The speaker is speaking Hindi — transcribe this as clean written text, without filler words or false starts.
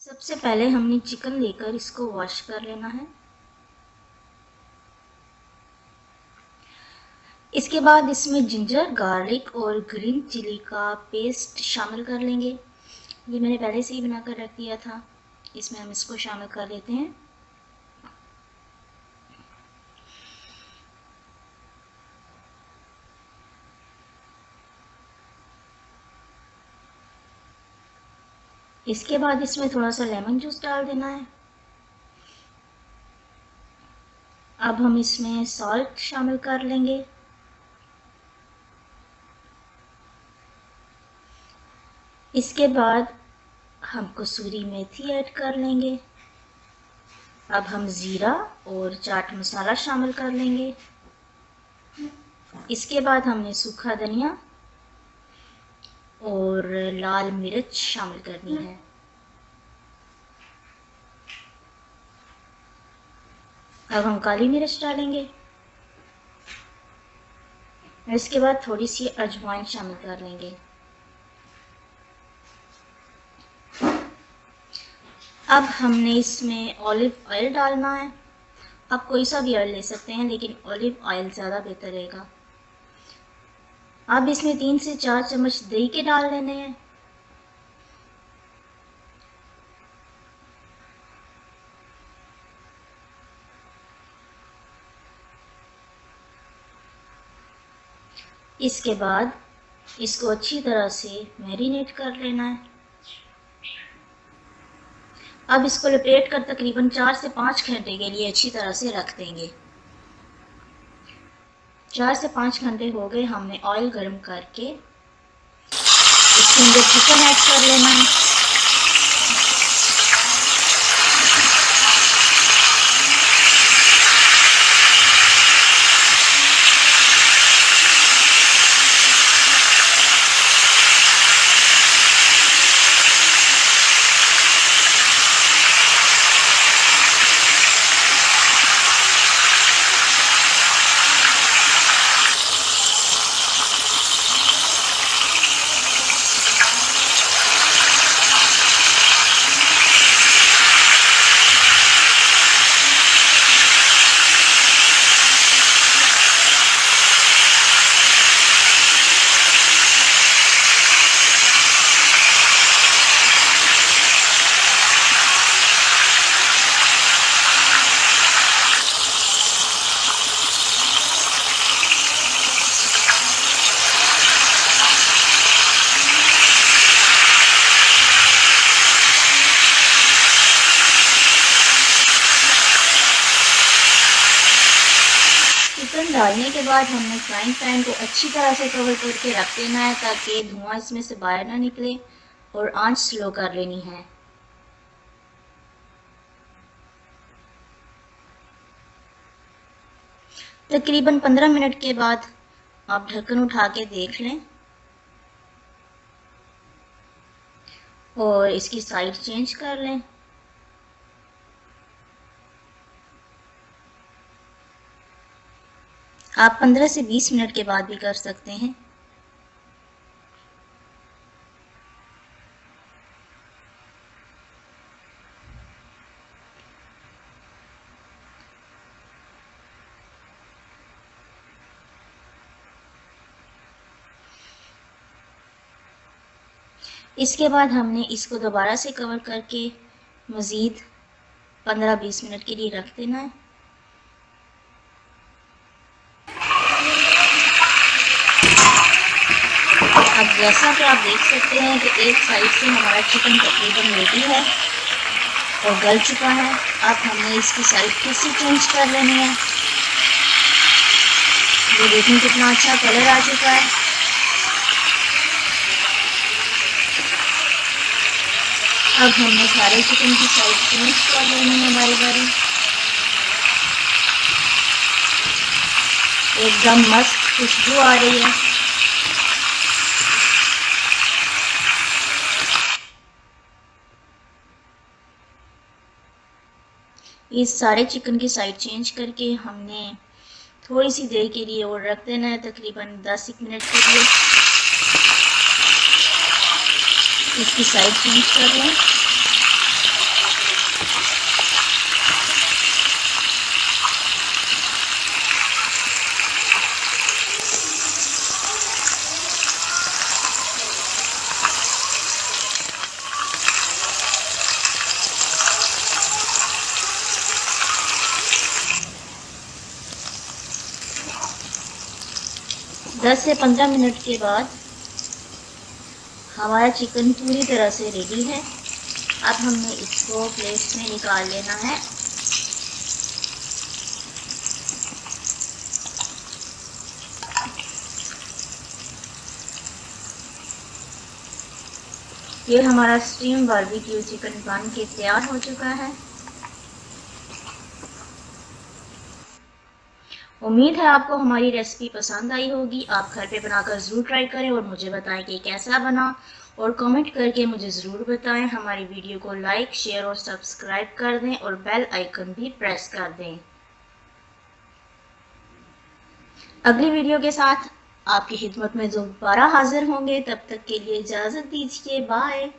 सबसे पहले हमने चिकन लेकर इसको वॉश कर लेना है। इसके बाद इसमें जिंजर, गार्लिक और ग्रीन चिली का पेस्ट शामिल कर लेंगे। ये मैंने पहले से ही बनाकर रख दिया था। इसमें हम इसको शामिल कर लेते हैं। इसके बाद इसमें थोड़ा सा लेमन जूस डाल देना है। अब हम इसमें सॉल्ट शामिल कर लेंगे। इसके बाद हम कसूरी मेथी ऐड कर लेंगे। अब हम ज़ीरा और चाट मसाला शामिल कर लेंगे। इसके बाद हमने सूखा धनिया और लाल मिर्च शामिल करनी है। अब हम काली मिर्च डालेंगे। इसके बाद थोड़ी सी अजवाइन शामिल कर लेंगे। अब हमने इसमें ऑलिव ऑयल डालना है। आप कोई सा भी ऑयल ले सकते हैं, लेकिन ऑलिव ऑयल ज़्यादा बेहतर रहेगा। अब इसमें 3 से 4 चम्मच दही के डाल देने हैं। इसके बाद इसको अच्छी तरह से मैरिनेट कर लेना है। अब इसको लपेट कर तकरीबन 4 से 5 घंटे के लिए अच्छी तरह से रख देंगे। 4 से 5 घंटे हो गए। हमने ऑयल गर्म करके इसके अंदर चिकन ऐड कर लेना है। चिकन डालने के बाद हमने फ्राइंग पैन को अच्छी तरह से कवर करके रख देना है, ताकि धुआं इसमें से बाहर ना निकले, और आंच स्लो कर लेनी है। तकरीबन 15 मिनट के बाद आप ढक्कन उठा के देख लें और इसकी साइड चेंज कर लें। आप 15 से 20 मिनट के बाद भी कर सकते हैं। इसके बाद हमने इसको दोबारा से कवर करके मज़ीद 15-20 मिनट के लिए रख देना है। अब जैसा कि आप देख सकते हैं कि एक साइड से हमारा चिकन तकरीबन रेडी है और गल चुका है। अब हमने इसकी साइड फिर से चेंज कर लेनी है। ये देखिए कितना अच्छा कलर आ चुका है। अब हमने सारे चिकन की साइड चेंज कर लेनी है बारी बारी। एकदम मस्त खुशबू आ रही है। इस सारे चिकन की साइड चेंज करके हमने थोड़ी सी देर के लिए और रख देना है, तकरीबन 10 मिनट के लिए। इसकी साइड चेंज कर लें। 10 से 15 मिनट के बाद हमारा चिकन पूरी तरह से रेडी है। अब हमने इसको प्लेट में निकाल लेना है। ये हमारा स्टीम बारबेक्यू चिकन बन के तैयार हो चुका है। उम्मीद है आपको हमारी रेसिपी पसंद आई होगी। आप घर पे बनाकर ज़रूर ट्राई करें और मुझे बताएं कि कैसा बना, और कमेंट करके मुझे ज़रूर बताएं। हमारी वीडियो को लाइक, शेयर और सब्सक्राइब कर दें और बेल आइकन भी प्रेस कर दें। अगली वीडियो के साथ आपकी खिदमत में दोबारा हाजिर होंगे। तब तक के लिए इजाज़त दीजिए। बाय।